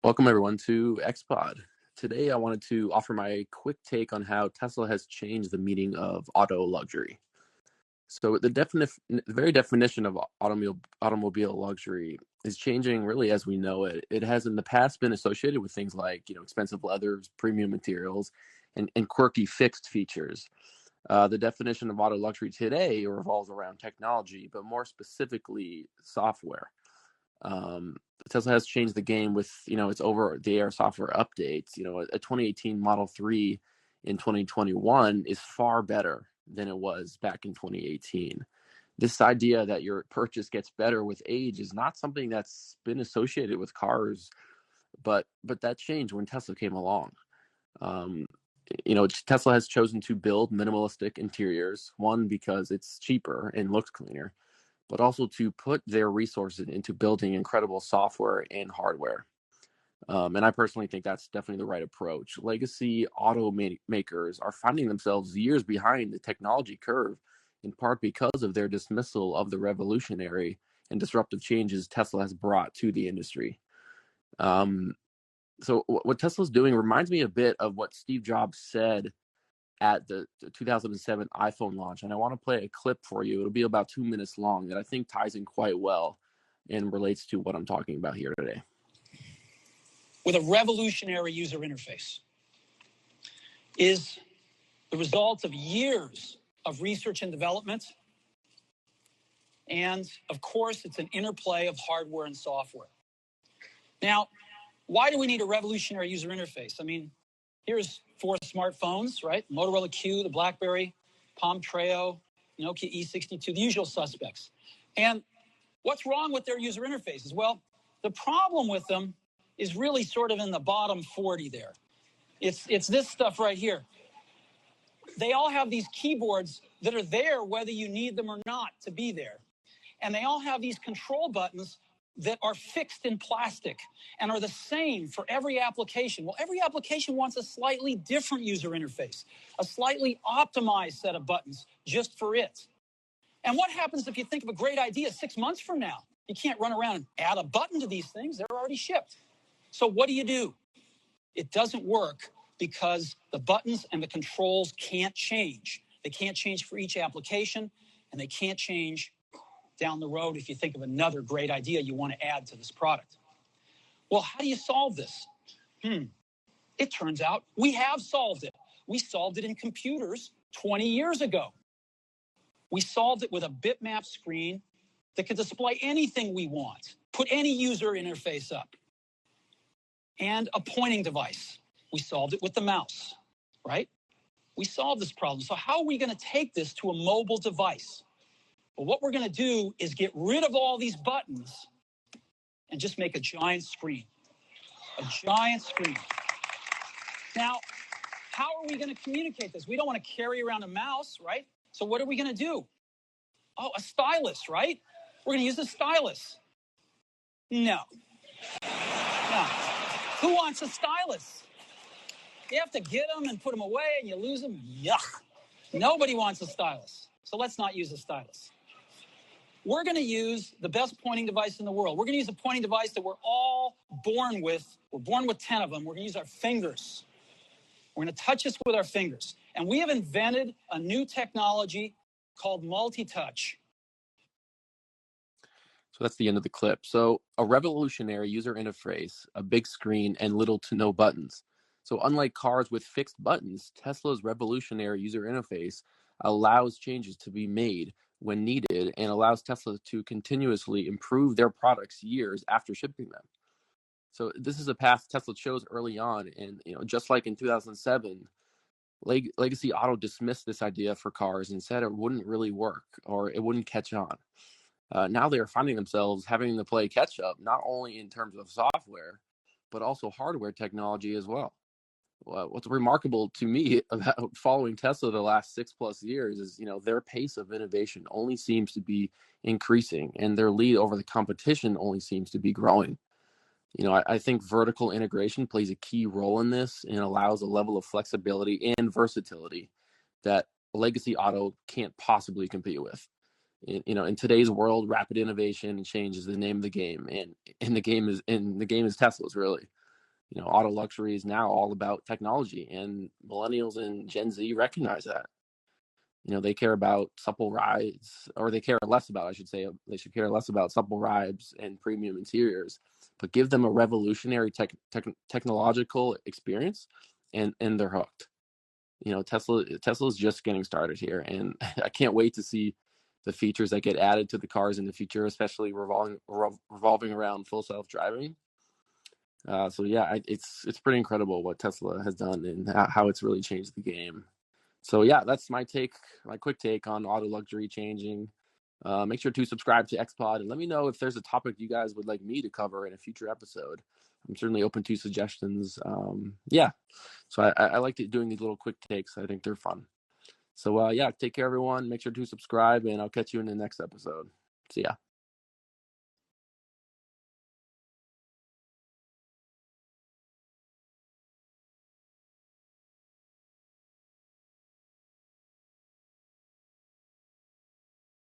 Welcome, everyone, to XPod. Today, I wanted to offer my quick take on how Tesla has changed the meaning of auto luxury. So, the very definition of automobile luxury is changing really as we know it. It has in the past been associated with things like expensive leathers, premium materials, and quirky fixed features. The definition of auto luxury today revolves around technology, but more specifically, software. Um, Tesla has changed the game with its over-the-air software updates. A 2018 Model 3 in 2021 is far better than it was back in 2018. This idea that your purchase gets better with age is not something that's been associated with cars, but that changed when Tesla came along. Um, Tesla has chosen to build minimalistic interiors, one because it's cheaper and looks cleaner, but also to put their resources into building incredible software and hardware. And I personally think that's definitely the right approach. Legacy automakers are finding themselves years behind the technology curve, in part because of their dismissal of the revolutionary and disruptive changes Tesla has brought to the industry. So what Tesla's doing reminds me a bit of what Steve Jobs said at the 2007 iPhone launch. And I want to play a clip for you. It'll be about 2 minutes long that I think ties in quite well and relates to what I'm talking about here today. With a revolutionary user interface is the result of years of research and development. And of course, it's an interplay of hardware and software. Now, why do we need a revolutionary user interface? I mean, here's 4 smartphones, right? Motorola Q, the BlackBerry, Palm Treo, Nokia E62, the usual suspects. And what's wrong with their user interfaces? Well, the problem with them is really sort of in the bottom 40 there. It's this stuff right here. They all have these keyboards that are there whether you need them or not to be there. And they all have these control buttons that are fixed in plastic and are the same for every application. Well, every application wants a slightly different user interface, a slightly optimized set of buttons just for it. And what happens if you think of a great idea 6 months from now? You can't run around and add a button to these things. They're already shipped. So what do? It doesn't work because the buttons and the controls can't change. They can't change for each application, and they can't change down the road if you think of another great idea you want to add to this product. Well, how do you solve this? It turns out we have solved it. We solved it in computers 20 years ago. We solved it with a bitmap screen that could display anything we want, put any user interface up, and a pointing device. We solved it with the mouse, right? We solved this problem. So how are we going to take this to a mobile device? Well, what we're going to do is get rid of all these buttons and just make a giant screen. A giant screen. Now, how are we going to communicate this? We don't want to carry around a mouse, right? So what are we going to do? Oh, a stylus, right? We're going to use a stylus. No. Who wants a stylus? You have to get them and put them away and you lose them. Yuck. Nobody wants a stylus. So let's not use a stylus. We're going to use the best pointing device in the world. We're going to use a pointing device that we're all born with. We're born with 10 of them. We're going to use our fingers. We're going to touch this with our fingers. And we have invented a new technology called multi-touch. So that's the end of the clip. So a revolutionary user interface, a big screen, and little to no buttons. So unlike cars with fixed buttons, Tesla's revolutionary user interface allows changes to be made when needed and allows Tesla to continuously improve their products years after shipping them. So this is a path Tesla chose early on, and just like in 2007, Legacy Auto dismissed this idea for cars and said it wouldn't really work or it wouldn't catch on. Now they are finding themselves having to play catch up, not only in terms of software, but also hardware technology as well. What's remarkable to me about following Tesla the last 6+ years is, their pace of innovation only seems to be increasing, and their lead over the competition only seems to be growing. I think vertical integration plays a key role in this and allows a level of flexibility and versatility that legacy auto can't possibly compete with. In today's world, rapid innovation and change is the name of the game, and the game is Tesla's really. Auto luxury is now all about technology, and millennials and Gen Z recognize that. They care about supple rides, or they care less about, I should say, they should care less about supple rides and premium interiors, but give them a revolutionary technological experience, and they're hooked. Tesla is just getting started here, and I can't wait to see the features that get added to the cars in the future, especially revolving around full self-driving. So yeah, it's pretty incredible what Tesla has done and how it's really changed the game. So yeah, that's my quick take on auto luxury changing. Make sure to subscribe to XPod and let me know if there's a topic you guys would like me to cover in a future episode. I'm certainly open to suggestions. Yeah, so I like doing these little quick takes. I think they're fun. So yeah, take care, everyone. Make sure to subscribe, and I'll catch you in the next episode. See ya.